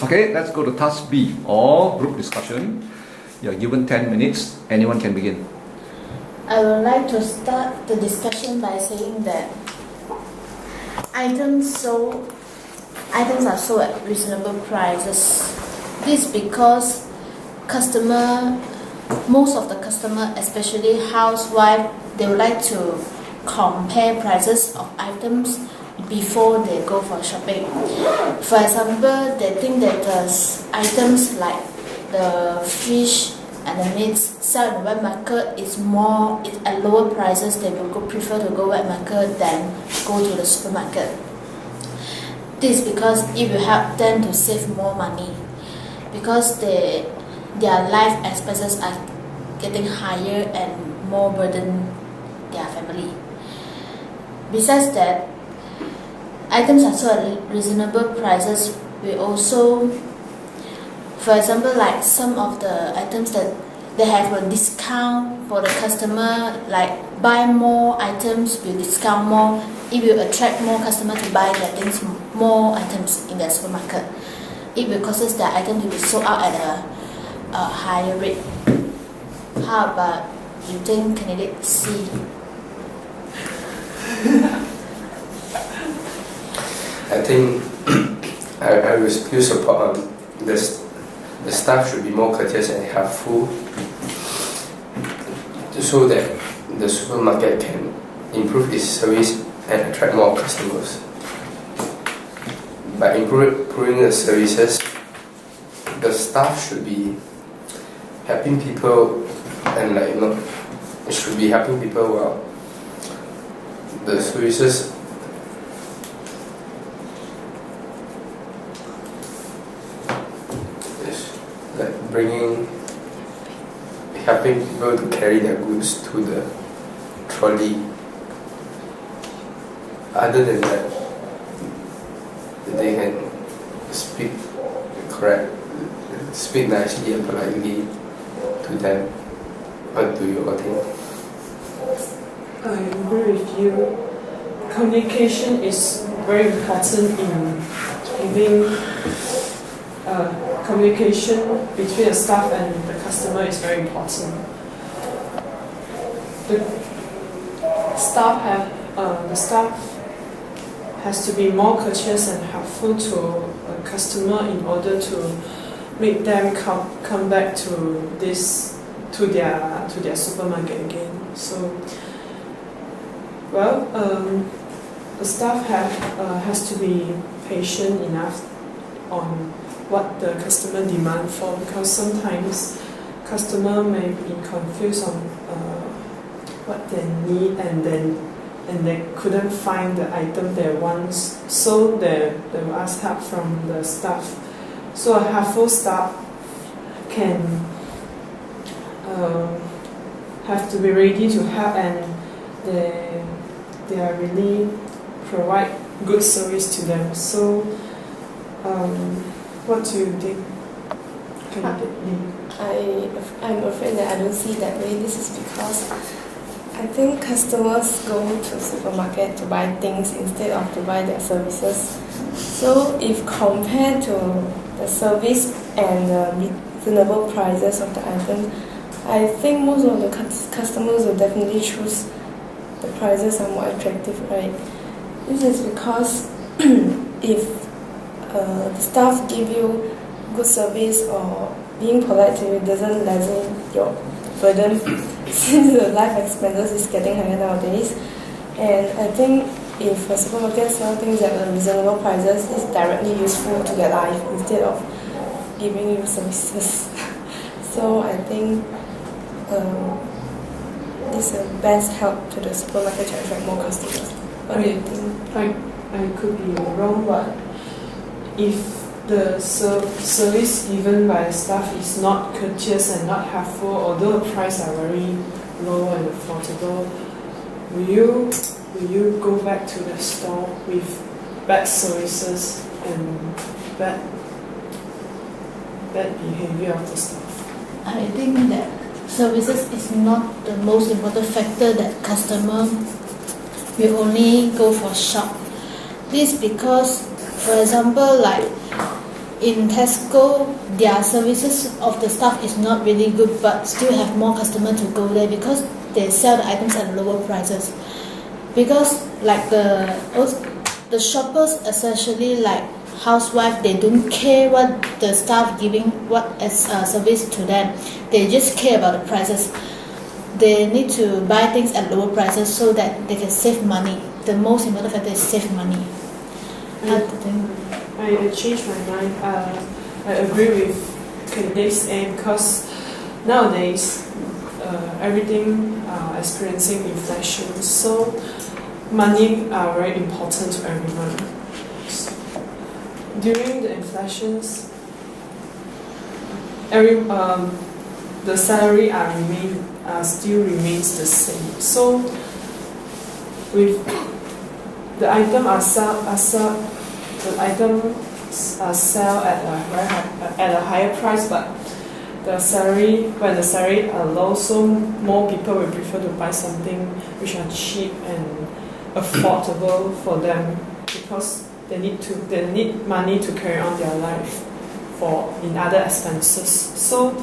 Okay, let's go to task B, or group discussion. You're given 10 minutes. Anyone can begin. I would like to start the discussion by saying that items are sold at reasonable prices. This because most of the customer, especially housewife, they would like to compare prices of items before they go for shopping. For example, they think that the items like the fish and the meats sell in the wet market is at lower prices. They will prefer to go wet market than go to the supermarket. This is because it will help them to save more money, because their life expenses are getting higher and more burden their family. Besides that, items are sold at reasonable prices. We also, for example, like some of the items that they have a discount for the customer, like buy more items will discount more. It will attract more customers to buy their things, more items in the supermarket. It will cause the item to be sold out at a higher rate. How about you think candidate C? I think I will still support the staff should be more courteous and helpful, so that the supermarket can improve its service and attract more customers. By improving the services, the staff should be helping people and should be helping people while the services helping people to carry their goods to the trolley. Other than that, they can speak nicely and politely to them. What do you all think? I agree with you. Communication is very important in giving communication between the staff and the customer is very important. The staff has to be more courteous and helpful to a customer in order to make them come back to their supermarket again. So, the staff has to be patient enough on what the customer demand for, because sometimes customer may be confused on what they need and they couldn't find the item they want, so they will ask help from the staff. So a helpful staff can have to be ready to help, and they are really provide good service to them. So what do you think? I'm afraid that I don't see that way. This is because I think customers go to supermarket to buy things instead of to buy their services. So if compared to the service and the reasonable prices of the item, I think most of the customers will definitely choose the prices are more attractive, right? This is because if the staff give you good service or being polite to you doesn't lessen your burden, since the life expenses is getting higher nowadays. And I think if a supermarket sells things at reasonable prices, it's directly useful to their life instead of giving you services. So I think it's the best help to the supermarket to attract more customers. What do you think? I could be wrong, but if the service given by the staff is not courteous and not helpful, although the prices are very low and affordable, will you go back to the store with bad services and bad behavior of the staff? I think that services is not the most important factor that customer will only go for shop. This because, for example, like in Tesco, their services of the staff is not really good, but still have more customers to go there because they sell the items at lower prices. Because like the shoppers, especially like housewife, they don't care what the staff giving what as service to them. They just care about the prices. They need to buy things at lower prices so that they can save money. The most important factor is save money. I changed my mind. I agree with candidates and because nowadays everything experiencing inflation, so money are very important to everyone. During the inflations, the salary still remains the same. So with the item are sell at a higher price, but when the salary are low, so more people will prefer to buy something which are cheap and affordable for them because they need money to carry on their life in other expenses. So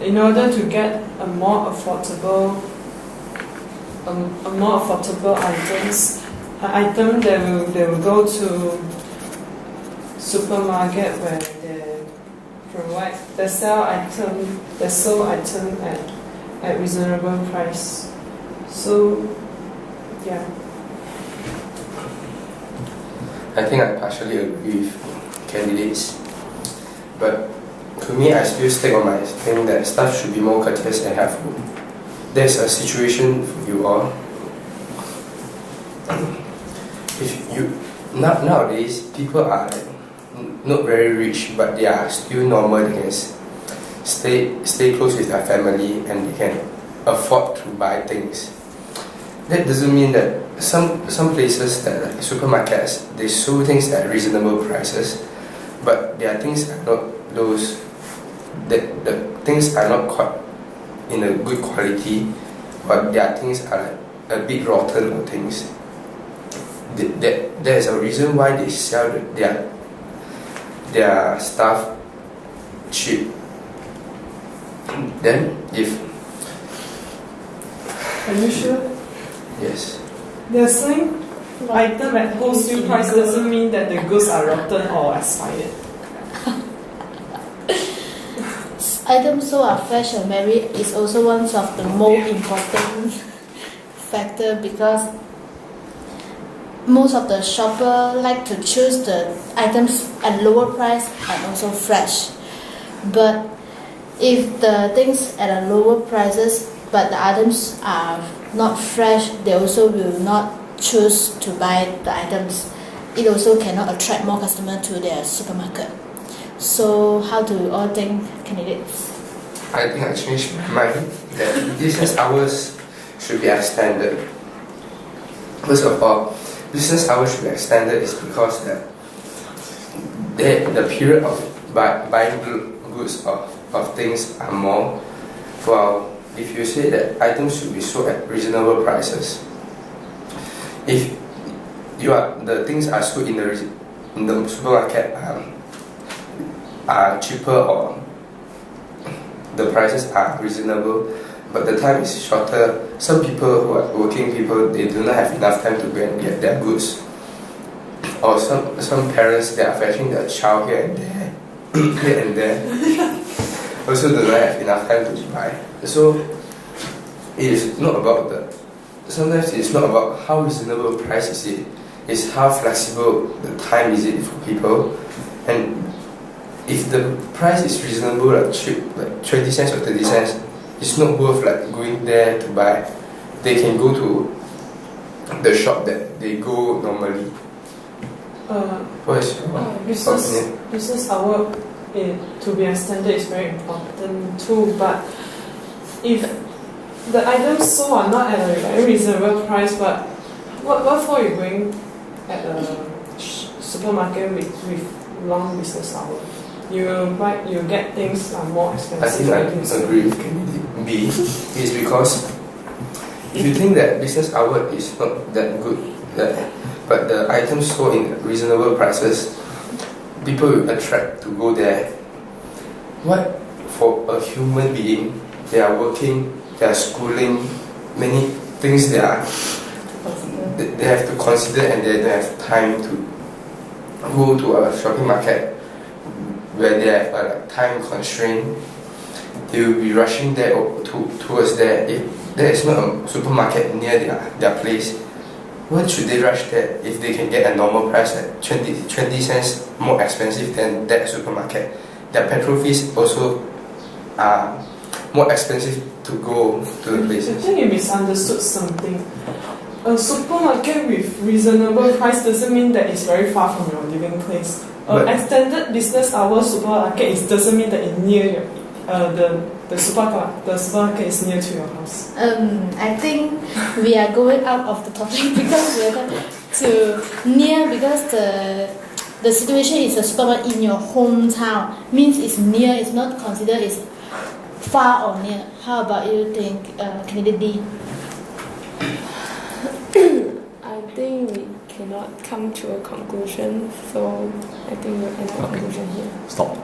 in order to get a more affordable item, they will go to supermarket where they provide they sell item at reasonable price. So yeah. I think I partially agree with candidates, but to me, I still stick on my thing that staff should be more courteous and helpful. There's a situation for you all. Nowadays, people are not very rich, but they are still normal. They can stay close with their family and they can afford to buy things. That doesn't mean that some places that like supermarkets, they sell things at reasonable prices, but their things are not those. The things are not quite in a good quality, but their things are like a bit rotten or things. There is a reason why they sell their stuff cheap. Then Are you sure? Yes. They're selling item at wholesale price doesn't mean that the goods are rotten or expired. Items so are fresh and merry is also one of the most important factor because most of the shopper like to choose the items at lower price and also fresh. But if the things at a lower prices but the items are not fresh, they also will not choose to buy the items. It also cannot attract more customers to their supermarket. So how do you all think, candidates? I think I changed my mind that business hours should be extended. First of all, business hours should be extended is because that the period of buying goods of things are more. While if you say that items should be sold at reasonable prices, if the things are sold in the supermarket are cheaper or the prices are reasonable, but the time is shorter. Some people who are working people, they do not have enough time to go and get their goods. Or some parents, they are fetching their child here and there, here and there, also do not have enough time to buy. So it is not about sometimes it's not about how reasonable price is it, it's how flexible the time is it for people. And if the price is reasonable, like cheap, like 20 cents or 30 cents, it's not worth like going there to buy. They can go to the shop that they go normally. What is your opinion? Business hour to be extended is very important too, but if the items sold are not at a very reasonable price, but what for you going at a supermarket with long business hour? You get things more expensive. I think I agree with candidate B is because if you think that business hour is not that good, that but the items sold in reasonable prices, people will attract to go there. What for a human being? They are working, they are schooling, many things they have to consider, and they don't have time to go to a shopping market where they have a time constraint. They will be rushing there towards there. If there is not a supermarket near their place, why should they rush there if they can get a normal price at 20 cents more expensive than that supermarket? Their petrol fees also are more expensive to go to the I places. think you misunderstood something. A supermarket with reasonable price doesn't mean that it's very far from your living place. Extended business hour supermarket doesn't mean that it's near the supermarket is near to your house. I think we are going out of the topic because we are going to near, because the situation is a supermarket in your hometown, means it's near, it's not considered it's far or near. How about you think, Kennedy? I think we cannot come to a conclusion, so I think we'll end our conclusion here. Stop.